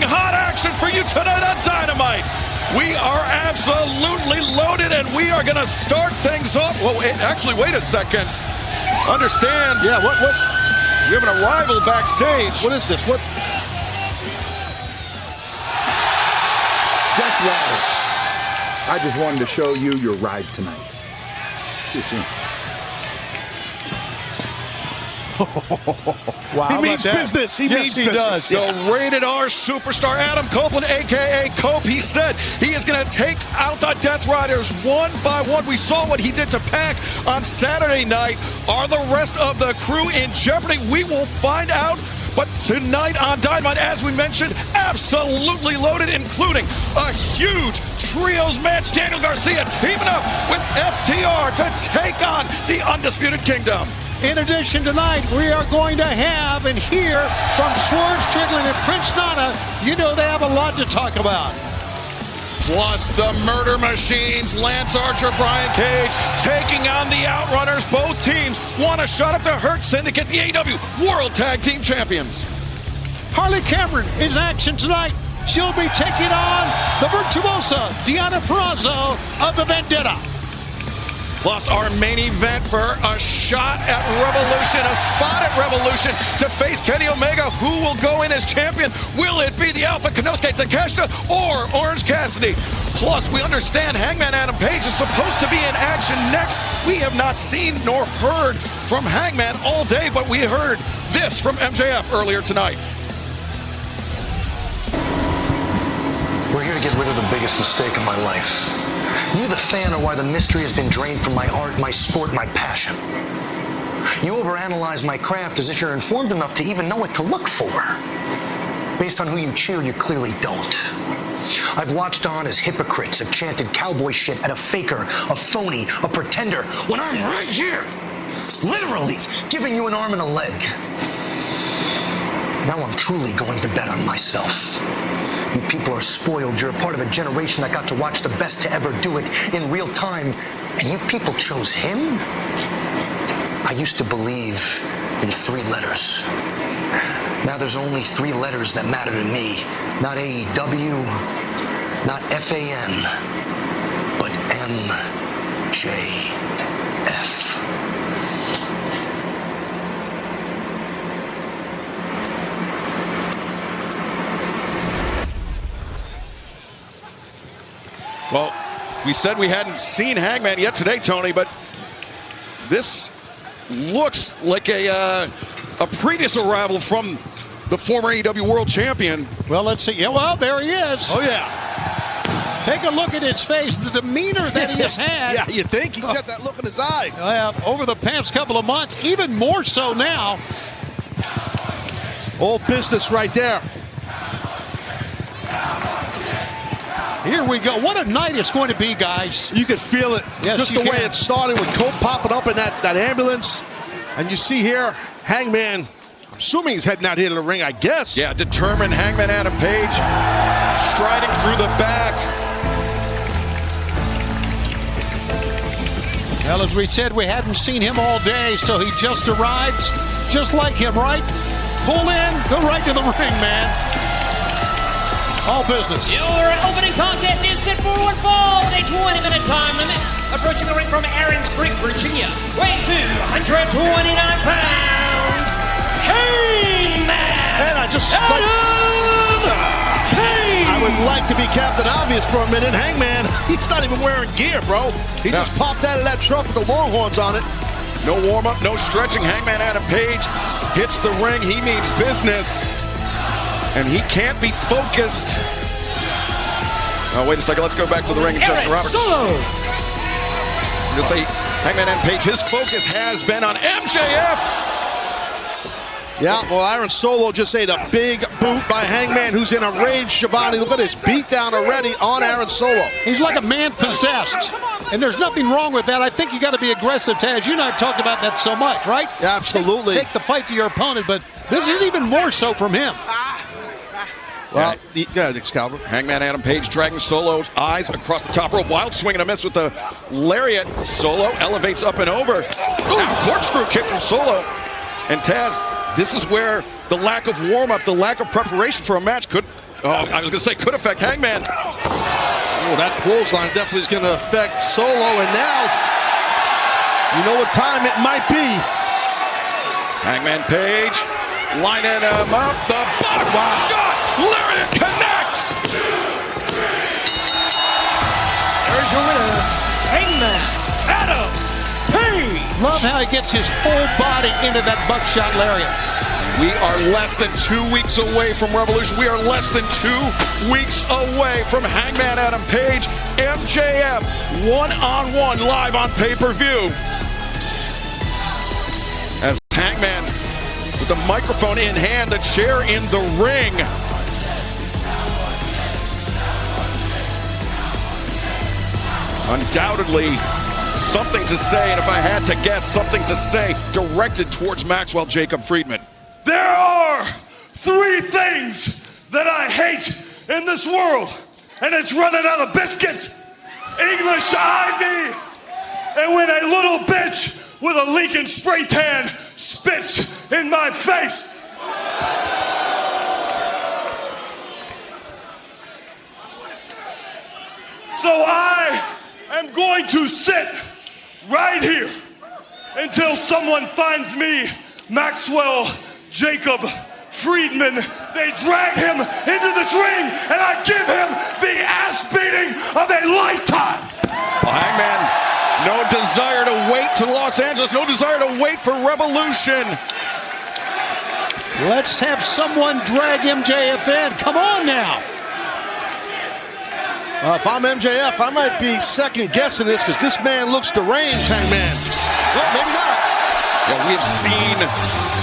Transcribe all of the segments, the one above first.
hot action for you tonight on Dynamite. We are absolutely loaded, and we are going to start things off. Well, actually, wait a second. Understand. Yeah, what? We have an arrival backstage. What is this? What? Death Riders. I just wanted to show you your ride tonight. See you soon. Wow, he means business. He means business. So rated R superstar Adam Copeland, a.k.a. Cope, he said he is going to take out the Death Riders one by one. We saw what he did to Pac on Saturday night. Are the rest of the crew in jeopardy? We will find out. But tonight on Dynamite, as we mentioned, absolutely loaded, including a huge trios match. Daniel Garcia teaming up with FTR to take on the Undisputed Kingdom. In addition, tonight we are going to have and hear from Swerve Strickland and Prince Nana. You know they have a lot to talk about. Plus the Murder Machines, Lance Archer, Brian Cage, taking on the Outrunners. Both teams want a shot at the Hurt Syndicate, the AEW World Tag Team Champions. Harley Cameron is action tonight. She'll be taking on the virtuosa Deonna Purrazzo of the Vendetta. Plus our main event for a shot at Revolution, a spot at Revolution to face Kenny Omega. Who will go in as champion? Will it be the Alpha Konosuke Takeshita or Orange Cassidy? Plus, we understand Hangman Adam Page is supposed to be in action next. We have not seen nor heard from Hangman all day, but we heard this from MJF earlier tonight. We're here to get rid of the biggest mistake of my life. You, the fan, are why the mystery has been drained from my art, my sport, my passion. You overanalyze my craft as if you're informed enough to even know what to look for. Based on who you cheer, you clearly don't. I've watched on as hypocrites have chanted cowboy shit at a faker, a phony, a pretender, when I'm right here, literally giving you an arm and a leg. Now I'm truly going to bet on myself. You people are spoiled. You're a part of a generation that got to watch the best to ever do it in real time. And you people chose him? I used to believe in 3 letters. Now there's only 3 letters that matter to me. Not AEW, not FAN, but MJF. Well, we said we hadn't seen Hangman yet today, Tony, but this looks like a previous arrival from the former AEW World Champion. Well, let's see. Yeah, well, there he is. Oh, yeah. Take a look at his face, the demeanor that he has had. Yeah, you think? He's got that look in his eye. Over the past couple of months, even more so now. All business right there. Here we go. What a night it's going to be, guys. You can feel it. Yes, just the way it started with Colt popping up in that ambulance. And you see here, Hangman, I'm assuming he's heading out here to the ring, I guess. Yeah, determined Hangman Adam Page striding through the back. Well, as we said, we hadn't seen him all day, so he just arrives. Just like him, right? Pull in, go right to the ring, man. All business. Your opening contest is set for one fall with a 20-minute time limit. Approaching the ring from Aaron Street, Virginia, weighing 229 pounds, Hangman And I just Adam Page. I would like to be Captain Obvious for a minute. Hangman, he's not even wearing gear, bro. He just popped out of that truck with the Longhorns on it. No warm-up, no stretching. Hangman Adam Page hits the ring. He means business. And he can't be focused. Oh, wait a second. Let's go back to the ring and Justin Roberts. Solo. Just say, Hangman Adam Page, his focus has been on MJF. Yeah, well, Aaron Solo just ate a big boot by Hangman, who's in a rage. Shivani, look at his beat down already on Aaron Solo. He's like a man possessed. And there's nothing wrong with that. I think you got to be aggressive, Taz. You and I have talked about that so much, right? Yeah, absolutely. Take the fight to your opponent, but this is even more so from him. Well, yeah, Excalibur. Hangman Adam Page dragging Solo's eyes across the top rope. Wild swing and a miss with the lariat. Solo elevates up and over. Now corkscrew kick from Solo. And Taz, this is where the lack of warm-up, the lack of preparation for a match could Oh, I was going to say could affect Hangman. Oh, that clothesline definitely is going to affect Solo, and now you know what time it might be. Hangman Page lining him up. The bottom shot. Lariat connects. There's your winner, Hangman Adam Page. Love how he gets his whole body into that buckshot lariat. We are less than 2 weeks away from Revolution. We are less than 2 weeks away from Hangman Adam Page, MJF, one-on-one live on pay-per-view. As Hangman, with the microphone in hand, the chair in the ring. Undoubtedly, something to say, and if I had to guess, something to say directed towards Maxwell Jacob Friedman. There are 3 things that I hate in this world, and it's running out of biscuits, English ivy, and when a little bitch with a leaking spray tan spits in my face. So I am going to sit right here until someone finds me Maxwell Jacob Friedman. They drag him into this ring, and I give him the ass beating of a lifetime. Well, Hangman, no desire to wait to Los Angeles, no desire to wait for Revolution. Let's have someone drag MJF in. Come on now. If I'm MJF, I might be second guessing this because this man looks deranged, Hangman. Well, maybe not. Well, we have seen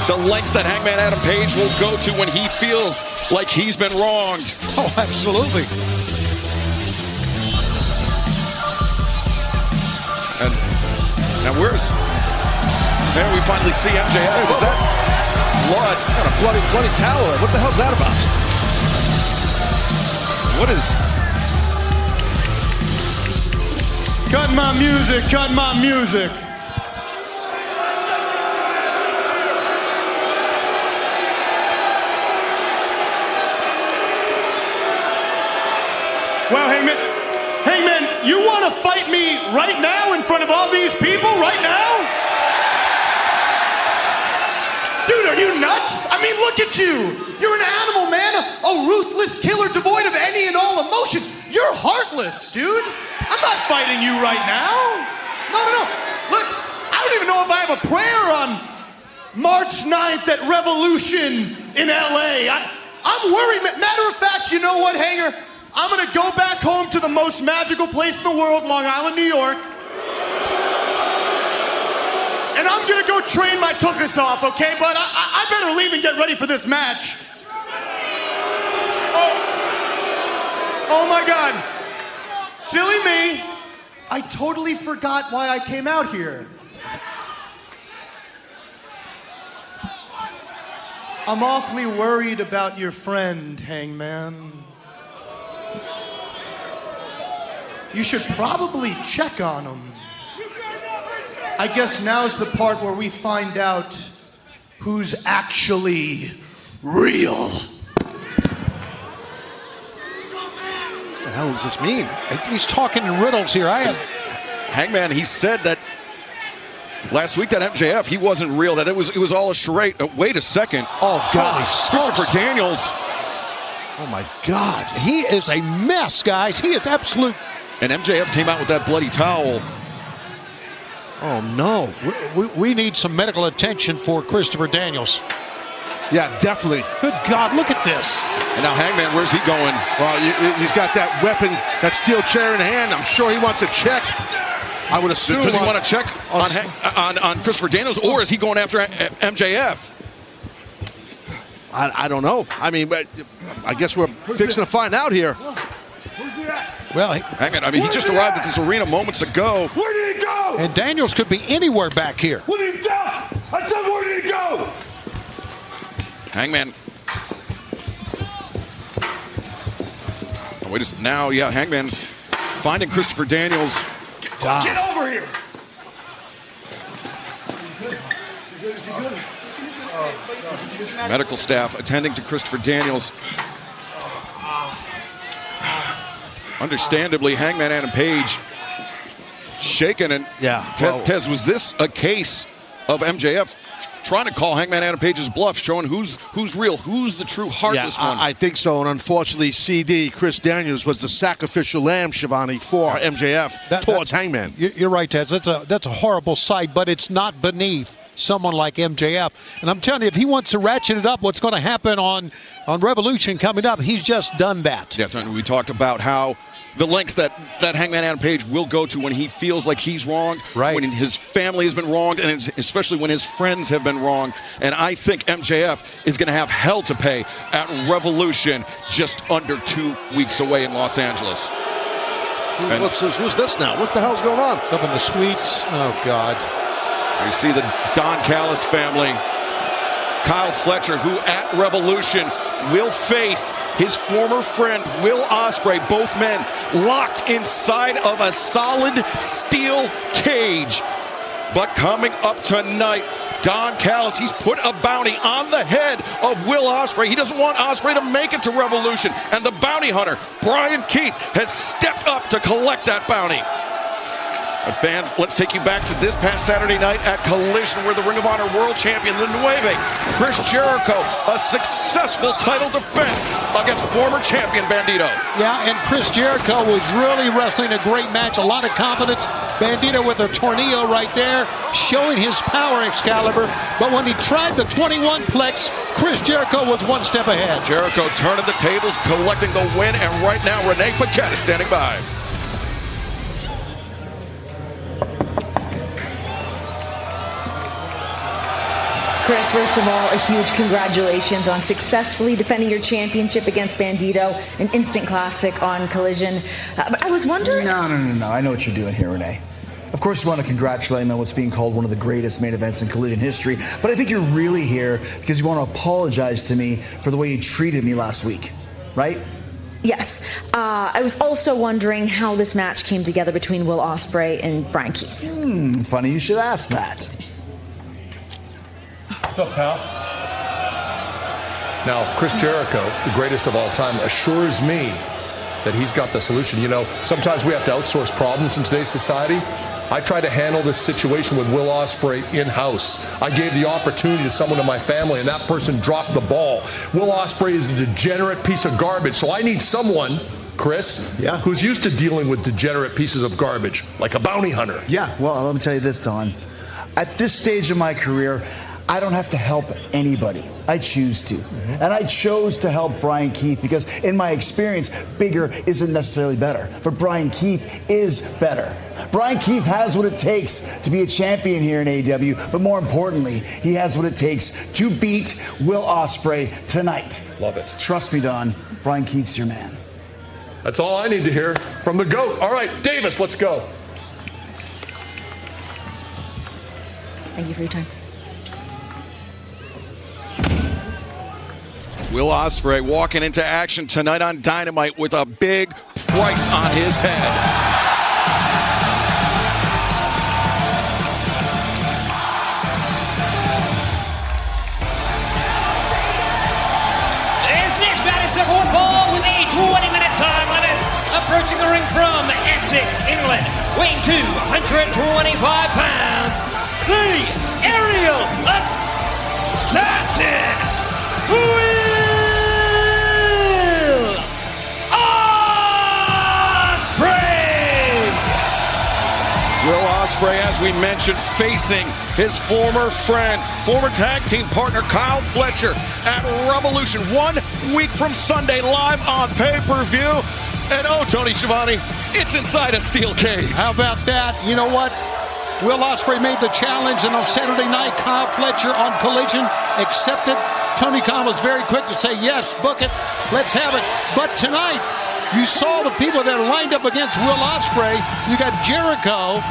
the lengths that Hangman Adam Page will go to when he feels like he's been wronged. Oh, absolutely. And now there we finally see MJF. Is that blood? Got a bloody towel. What the hell's that about? What is... Cut my music, cut my music. Well, Hangman, you want to fight me right now in front of all these people, right now? Dude, are you nuts? I mean, look at you. You're an animal, man. A ruthless killer devoid of any and all emotions. You're heartless, dude. I'm not fighting you right now. No. Look, I don't even know if I have a prayer on March 9th at Revolution in LA. I'm worried. Matter of fact, you know what, Hanger? I'm gonna go back home to the most magical place in the world, Long Island, New York. And I'm gonna go train my tuchus off, okay? But I better leave and get ready for this match. Oh my God. Silly me. I totally forgot why I came out here. I'm awfully worried about your friend, Hangman. You should probably check on him. I guess now's the part where we find out who's actually real. What the hell does this mean? He's talking in riddles here. Hangman, he said that last week that MJF, he wasn't real, that it was all a charade. Wait a second. Oh, God. Christopher Daniels. Oh, my God. He is a mess, guys. He is absolute. And MJF came out with that bloody towel. Oh, no. We need some medical attention for Christopher Daniels. Yeah, definitely. Good God, look at this. And now Hangman, where's he going? Well, he's got that weapon, that steel chair in hand. I'm sure he wants a check. I would assume. Does he want to check on Christopher Daniels, or is he going after MJF? I don't know. I mean, but I guess we're fixing to find out here. Well, Hangman, I mean, he just arrived at this arena moments ago. Where did he go? And Daniels could be anywhere back here. What did he do? I said, where did he go? Hangman. Oh, wait a second. Now, yeah, Hangman finding Christopher Daniels. Get over here. Is he good? Medical staff attending to Christopher Daniels. Understandably, Hangman Adam Page shaken. And Tez, was this a case of MJF trying to call Hangman Adam Page's bluff, showing who's real, who's the true heartless one? I think so. And unfortunately, Chris Daniels was the sacrificial lamb, Shivani, for MJF towards Hangman. You're right, Tez. That's a horrible sight, but it's not beneath someone like MJF. And I'm telling you, if he wants to ratchet it up, what's going to happen on Revolution coming up, he's just done that. Yeah, we talked about how the lengths that Hangman Adam Page will go to when he feels like he's wronged, when his family has been wronged, and especially when his friends have been wronged. And I think MJF is going to have hell to pay at Revolution just under 2 weeks away in Los Angeles. Who's this now? What the hell's going on? It's up in the suites. Oh, God. You see the Don Callis family. Kyle Fletcher, who at Revolution will face his former friend Will Ospreay, both men locked inside of a solid steel cage. But coming up tonight, Don Callis, he's put a bounty on the head of Will Ospreay. He doesn't want Ospreay to make it to Revolution. And the bounty hunter, Brian Keith, has stepped up to collect that bounty. And fans, let's take you back to this past Saturday night at Collision, where the Ring of Honor World Champion, the Nueve, Chris Jericho, a successful title defense against former champion Bandito. Yeah, and Chris Jericho was really wrestling a great match, a lot of confidence. Bandito with a tornillo right there, showing his power, Excalibur. But when he tried the 21-plex, Chris Jericho was one step ahead. Jericho turning the tables, collecting the win, and right now Renee Paquette is standing by. Chris, first of all, a huge congratulations on successfully defending your championship against Bandito, an instant classic on Collision. But I was wondering... No. I know what you're doing here, Renee. Of course, you want to congratulate him on what's being called one of the greatest main events in Collision history, but I think you're really here because you want to apologize to me for the way you treated me last week, right? Yes. I was also wondering how this match came together between Will Ospreay and Brian Keith. Funny you should ask that. What's up, pal? Now, Chris Jericho, the greatest of all time, assures me that he's got the solution. You know, sometimes we have to outsource problems in today's society. I tried to handle this situation with Will Ospreay in-house. I gave the opportunity to someone in my family, and that person dropped the ball. Will Ospreay is a degenerate piece of garbage, so I need someone, Chris, who's used to dealing with degenerate pieces of garbage, like a bounty hunter. Yeah, well, let me tell you this, Don. At this stage of my career, I don't have to help anybody. I choose to. And I chose to help Brian Keith because in my experience, bigger isn't necessarily better. But Brian Keith is better. Brian Keith has what it takes to be a champion here in AEW, but more importantly, he has what it takes to beat Will Ospreay tonight. Love it. Trust me, Don. Brian Keith's your man. That's all I need to hear from the GOAT. All right, Davis, let's go. Thank you for your time. Will Ospreay walking into action tonight on Dynamite with a big price on his head. This next bout is set for one fall with a 20-minute time limit. Approaching the ring from Essex, England, weighing 225 pounds, the Aerial Assassin, Will Ospreay, as we mentioned, facing his former friend, former tag team partner Kyle Fletcher at Revolution 1 week from Sunday, live on pay-per-view. And oh, Tony Schiavone, it's inside a steel cage. How about that? You know what? Will Ospreay made the challenge, and on Saturday night, Kyle Fletcher on Collision accepted. Tony Khan was very quick to say, yes, book it, let's have it. But tonight, you saw the people that are lined up against Will Ospreay. You got Jericho,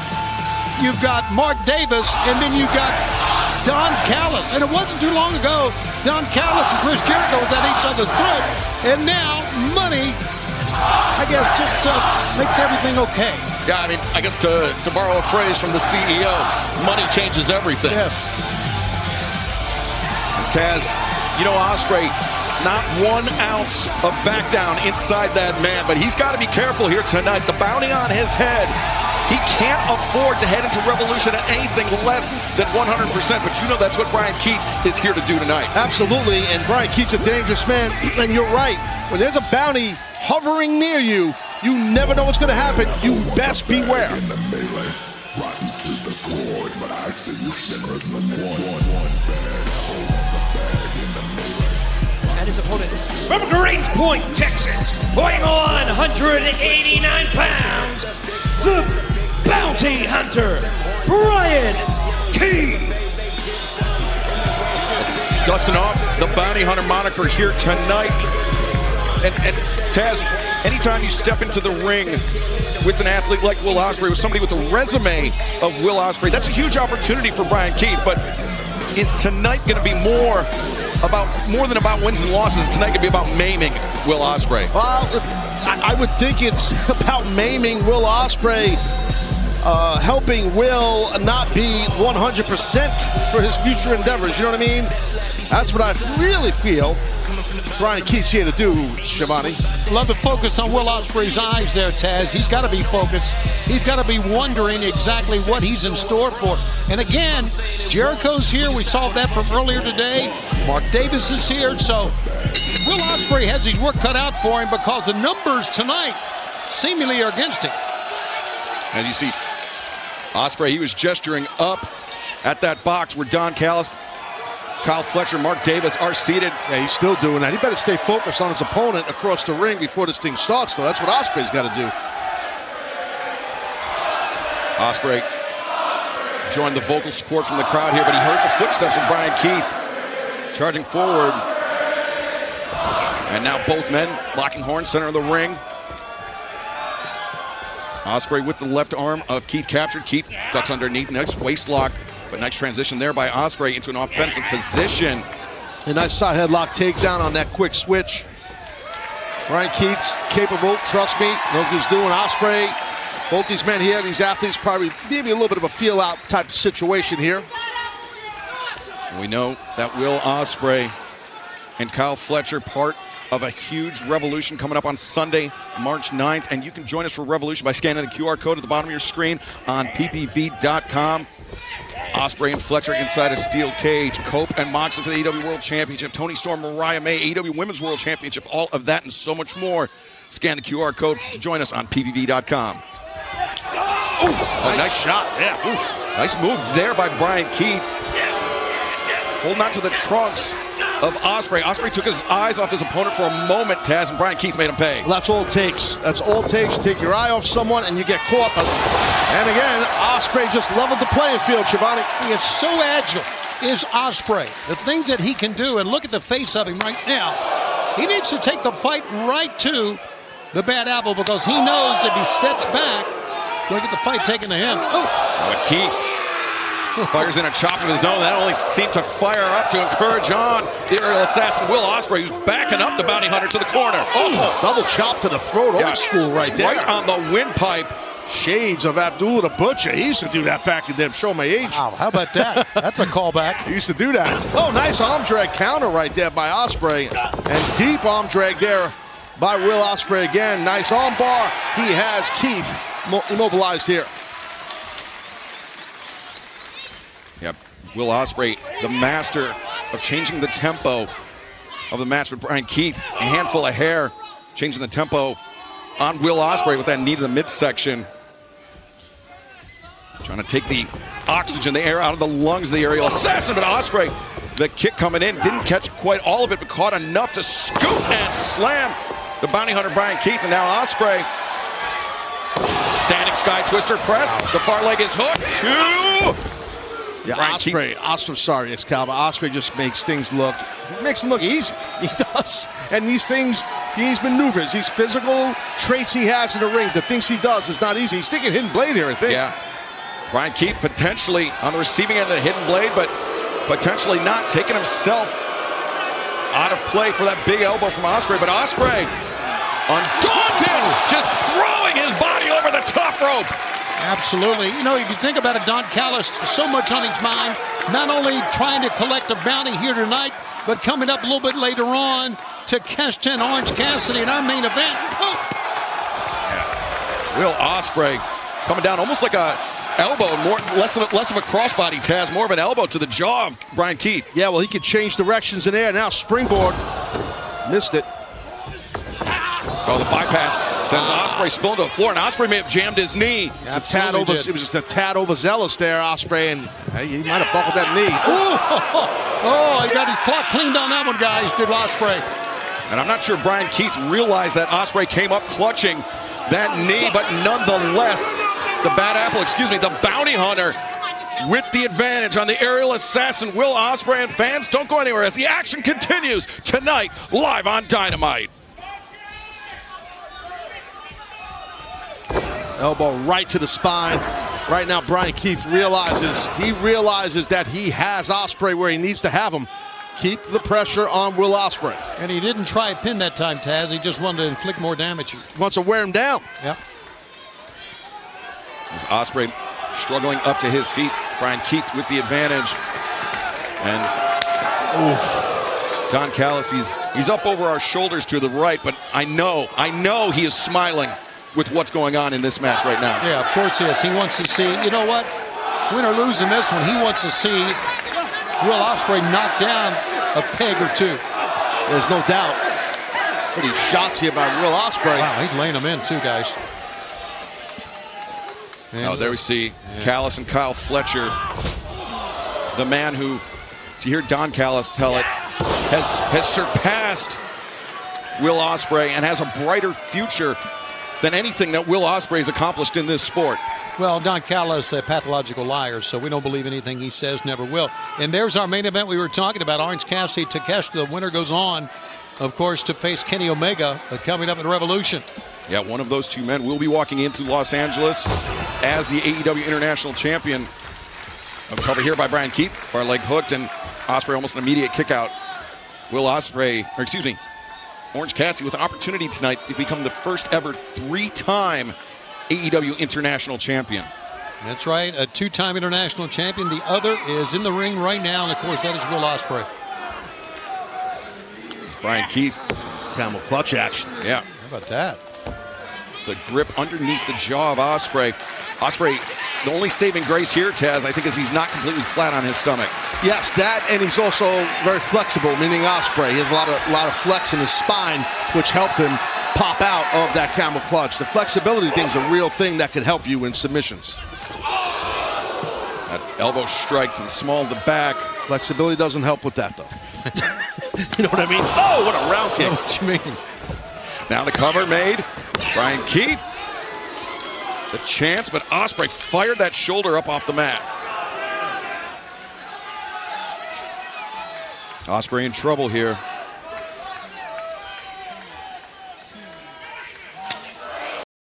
you've got Mark Davis, and then you got Don Callis. And it wasn't too long ago, Don Callis and Chris Jericho was at each other's throat. And now, money, I guess, just makes everything okay. Yeah, I mean, I guess to borrow a phrase from the CEO, money changes everything. Yes. Taz, you know, Ospreay, Not 1 ounce of back down inside that man, but he's got to be careful here tonight. The bounty on his head. He can't afford to head into Revolution at anything less than 100%, but you know that's what Brian Keith is here to do tonight. Absolutely, and Brian Keith's a dangerous man, and you're right. When there's a bounty hovering near you, you never know what's going to happen. You best beware. And his opponent from Greens Point, Texas, weighing on 189 pounds, the Bounty Hunter, Brian Keith. Dusting off the Bounty Hunter moniker here tonight. And Taz, anytime you step into the ring with an athlete like Will Ospreay, with somebody with the resume of Will Ospreay, that's a huge opportunity for Brian Keith. But is tonight going to be more than about wins and losses? Is tonight going to be about maiming Will Ospreay? Well, I would think it's about maiming Will Ospreay, helping Will not be 100% for his future endeavors. You know what I mean? That's what I really feel Brian Keith's here to do, Shivani. Love the focus on Will Ospreay's eyes there, Taz. He's got to be focused. He's got to be wondering exactly what he's in store for. And again, Jericho's here. We saw that from earlier today. Mark Davis is here. So Will Ospreay has his work cut out for him because the numbers tonight seemingly are against him. And you see Ospreay, he was gesturing up at that box where Don Callis, Kyle Fletcher, Mark Davis are seated. Yeah, he's still doing that. He better stay focused on his opponent across the ring before this thing starts, though. That's what Ospreay's got to do. Ospreay joined the vocal support from the crowd here, but he heard the footsteps of Brian Keith charging forward. And now both men locking horns, center of the ring. Ospreay with the left arm of Keith captured. Keith ducks underneath, next waist lock. But nice transition there by Ospreay into an offensive position. A nice side headlock takedown on that quick switch. Brian Keith's capable, trust me. Know what he's doing. Ospreay, both these men here, these athletes, probably maybe a little bit of a feel-out type of situation here. We know that Will Ospreay and Kyle Fletcher, part of a huge Revolution coming up on Sunday, March 9th. And you can join us for Revolution by scanning the QR code at the bottom of your screen on ppv.com. Ospreay and Fletcher inside a steel cage. Cope and Moxley for the AEW World Championship. Tony Storm, Mariah May, AEW Women's World Championship. All of that and so much more. Scan the QR code to join us on ppv.com. Oh, nice shot. Yeah. Ooh. Nice move there by Brian Keith. Holding on to the trunks of Ospreay. Ospreay took his eyes off his opponent for a moment, Taz, and Brian Keith made him pay. Well, that's all it takes. That's all it takes. Take your eye off someone and you get caught. And again, Ospreay just leveled the playing field, Shivani. He is so agile, is Ospreay. The things that he can do, and look at the face of him right now. He needs to take the fight right to the bad apple because he knows if he sets back, he's going to get the fight taken to him. But Keith fires in a chop of his own. That only seemed to fire up to encourage on the aerial assassin Will Ospreay, who's backing up the Bounty Hunter to the corner. Oh, double chop to the throat, old school right there. Right on the windpipe. Shades of Abdullah the Butcher. He used to do that back in them. Show my age. Wow, how about that? That's a callback. He used to do that. Oh, nice arm drag counter right there by Ospreay. And deep arm drag there by Will Ospreay again. Nice arm bar. He has Keith immobilized here. Yep, Will Ospreay, the master of changing the tempo of the match with Brian Keith. A handful of hair, changing the tempo on Will Ospreay with that knee to the midsection. Trying to take the oxygen, the air out of the lungs of the aerial assassin, but Ospreay, the kick coming in, didn't catch quite all of it, but caught enough to scoop and slam the Bounty Hunter Brian Keith. And now Ospreay, standing sky twister press. The far leg is hooked. 2. Yeah, Ospreay, sorry, Excalibur. Ospreay just makes things look, makes them look easy. He does. And these things, these maneuvers, these physical traits he has in the ring, the things he does is not easy. He's sticking Hidden Blade here, I think. Yeah. Brian Keith potentially on the receiving end of the Hidden Blade, but potentially not, taking himself out of play for that big elbow from Ospreay. But Ospreay, undaunted, just throwing his body over the top rope. Absolutely. You know, if you think about it, Don Callis, so much on his mind, not only trying to collect a bounty here tonight, But coming up a little bit later on, Takeshita and Orange Cassidy in our main event. Oh. Will Ospreay coming down almost like a elbow, less of a crossbody, Taz, more of an elbow to the jaw of Brian Keith. Yeah, well, he could change directions in there. Now springboard. Missed it. Oh, the bypass sends Ospreay spilling to the floor, and Ospreay may have jammed his knee. Yeah, it was just a tad overzealous there, Ospreay, and he might have buckled that knee. Oh, he got his clock cleaned on that one, guys, did Ospreay. And I'm not sure Brian Keith realized that Ospreay came up clutching that knee, but nonetheless, the bounty hunter with the advantage on the aerial assassin, Will Ospreay. And fans, don't go anywhere as the action continues tonight live on Dynamite. Elbow right to the spine. Right now, Brian Keith realizes that he has Ospreay where he needs to have him. Keep the pressure on Will Ospreay. And he didn't try a pin that time, Taz. He just wanted to inflict more damage. He wants to wear him down. Yep. As Ospreay struggling up to his feet, Brian Keith with the advantage. And Don Callis, he's up over our shoulders to the right, but I know he is smiling with what's going on in this match right now. Yeah, of course he is. He wants to see, you know what? Win or lose in this one, he wants to see Will Ospreay knock down a peg or two. There's no doubt. Pretty shots here by Will Ospreay. Wow, he's laying them in too, guys. Oh, there we see Callis and Kyle Fletcher, the man who, to hear Don Callis tell it, has surpassed Will Ospreay and has a brighter future than anything that Will Ospreay has accomplished in this sport. Well, Don Callis is a pathological liar, so we don't believe anything he says, never will. And there's our main event we were talking about, Orange Cassidy, Takeshita. The winner goes on, of course, to face Kenny Omega coming up at Revolution. Yeah, one of those two men will be walking into Los Angeles as the AEW International Champion. Cover here by Brian Keith, far leg hooked, and Ospreay almost an immediate kick out. Orange Cassidy with an opportunity tonight to become the first ever three-time AEW International Champion. That's right, a two-time international champion. The other is in the ring right now, and of course that is Will Ospreay. It's Brian Keith. Camel clutch action. Yeah. How about that? The grip underneath the jaw of Ospreay. Ospreay, the only saving grace here, Taz, I think, is he's not completely flat on his stomach. Yes, that, and he's also very flexible, meaning Ospreay. He has a lot of flex in his spine, which helped him pop out of that camel clutch. The flexibility thing is a real thing that can help you in submissions. That elbow strike to the small of the back. Flexibility doesn't help with that, though. You know what I mean? Oh, what a round kick. I know what you mean. Now the cover made. Brian Keith. The chance, but Ospreay fired that shoulder up off the mat. Ospreay in trouble here.